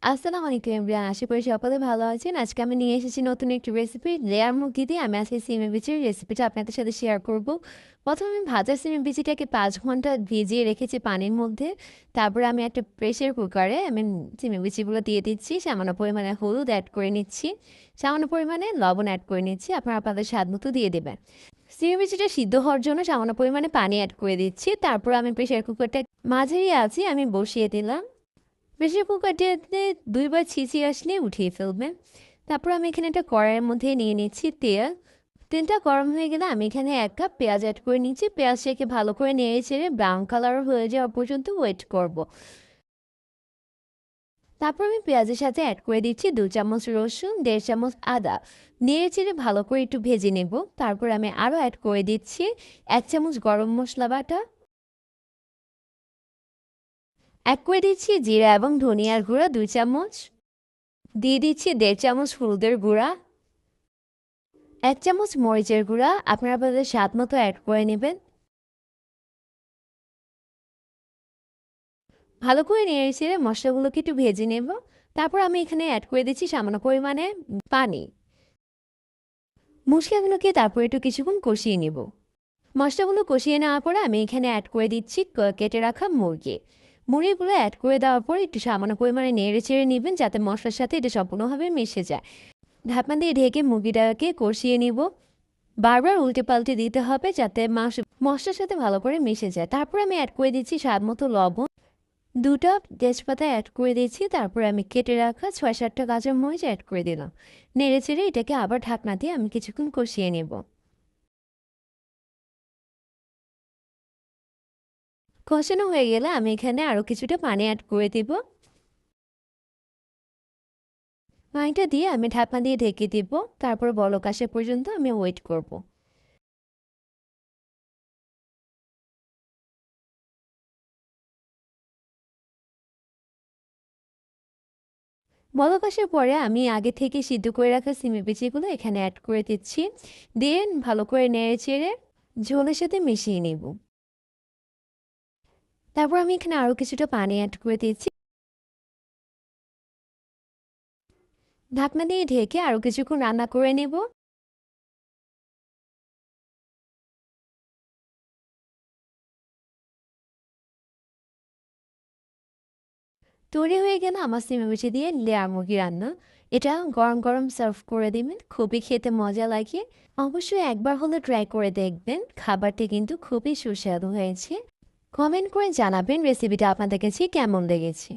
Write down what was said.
আসসালামু আলাইকুম এভরিওয়ান। আশা করি সকলে ভালো আছেন। আজকে আমি নিয়ে এসেছি নতুন একটি রেসিপি। লেয়ার মুরগি দিয়ে আমি আজকে সিমের বিচির রেসিপিটা আপনাদের সাথে শেয়ার করব। প্রথমে আমি ভাজা সিমের বিচিটাকে ৫ ঘন্টা ভিজিয়ে রেখেছি পানির মধ্যে। তারপরে আমি একটা প্রেশার কুকারে আমি সিমের বিচিগুলো দিয়ে দিচ্ছি। সামান্য পরিমাণে হলুদ অ্যাড করে নিচ্ছি। সামান্য পরিমাণে লবণ অ্যাড করে নিচ্ছি। আপনারা আপনাদের স্বাদ মতো দিয়ে দেবেন। সিমের বিচিটা সিদ্ধ হওয়ার জন্য সামান্য পরিমাণে পানি অ্যাড করে দিচ্ছি। তারপর আমি প্রেশার কুকারটা মাঝারি আছে আমি বসিয়ে দিলাম। প্রেসার কুকারটাতে ২ বার ছিঁচি আসলে উঠিয়ে ফেলবেন। তারপর আমি এখানে একটা কড়াইয়ের মধ্যে নিয়ে নিচ্ছি তেল। তেলটা গরম হয়ে গেলে আমি এখানে ১ কাপ পেঁয়াজ অ্যাড করে নিচ্ছি। পেঁয়াজটাকে ভালো করে নেড়ে-চেড়ে ব্রাউন কালার হয়ে যাওয়া পর্যন্ত ওয়েট করব। তারপর আমি পেঁয়াজের সাথে অ্যাড করে দিচ্ছি ২ চামচ রসুন, ১.৫ চামচ আদা। নেড়ে-চেড়ে ভালো করে একটু ভেজে নেব। তারপর আমি আরও অ্যাড করে দিচ্ছি ১ চামচ গরম মসলা বাটা, অ্যাড করে দিচ্ছি জিরা এবং ধনিয়ার গুঁড়া ২ চামচ, দিয়ে দিচ্ছি ১.৫ চামচ হলুদের গুঁড়া, ১ চামচ মরিচের গুঁড়া আপনারা আপনাদের স্বাদ মতো অ্যাড করে নেবেন। ভালো করে নেড়ে-চেড়ে মশলাগুলোকে একটু ভেজে নেব। তারপর আমি এখানে অ্যাড করে দিচ্ছি সামান্য পরিমাণে পানি। মশলাগুলোকে তারপর একটু কিছুক্ষণ কষিয়ে নেব। মশলাগুলো কষিয়ে নেওয়ার পরে আমি এখানে অ্যাড করে দিচ্ছি কেটে রাখা মুরগি। মুরগিগুলো অ্যাড করে দেওয়ার পর একটু সামান্য পরিমাণে নেড়ে-চেড়ে নেবেন যাতে মশলার সাথে এটা সম্পূর্ণভাবে মিশে যায়। ঢাকনা দিয়ে ঢেকে মুরগিটাকে কষিয়ে নিব। বারবার উল্টে পাল্টে দিতে হবে যাতে মশলার সাথে ভালো করে মিশে যায়। তারপর আমি অ্যাড করে দিচ্ছি স্বাদ মতো লবণ, ২টা তেজপাতা অ্যাড করে দিয়েছি। তারপরে আমি কেটে রাখা ৬-৭টা কাঁচামরিচ অ্যাড করে দিলাম। নেড়ে-চেড়ে এটাকে আবার ঢাকনা দিয়ে আমি কিছুক্ষণ কষিয়ে নেব। কষানো হয়ে গেলে আমি এখানে আরও কিছুটা পানি অ্যাড করে দিব। পানিটা দিয়ে আমি ঢাকনা দিয়ে ঢেকে দিব। তারপর বলক আসা পর্যন্ত আমি ওয়েট করব। বলক আসার পরে আমি আগে থেকে সিদ্ধ করে রাখা সিমের বিচিগুলো এখানে অ্যাড করে দিচ্ছি। দিয়ে ভালো করে নেড়ে-চেড়ে ঝোলের সাথে মিশিয়ে নেব। তারপর আমি এখানে আরও কিছুটা পানি অ্যাড করে দিচ্ছি। ঢাকনা দিয়ে ঢেকে আরও কিছুক্ষণ রান্না করে নেব। তৈরি হয়ে গেল আমার সিমের বিচি দিয়ে লেয়ার মুরগি রান্না। এটা গরম গরম সার্ভ করে দিবেন, খুবই খেতে মজা লাগে। অবশ্যই একবার হলে ট্রাই করে দেখবেন, খাবারটি কিন্তু খুবই সুস্বাদু হয়েছে। কমেন্ট করে জানাবেন রেসিপিটা আপনাদের কাছে কেমন লেগেছে।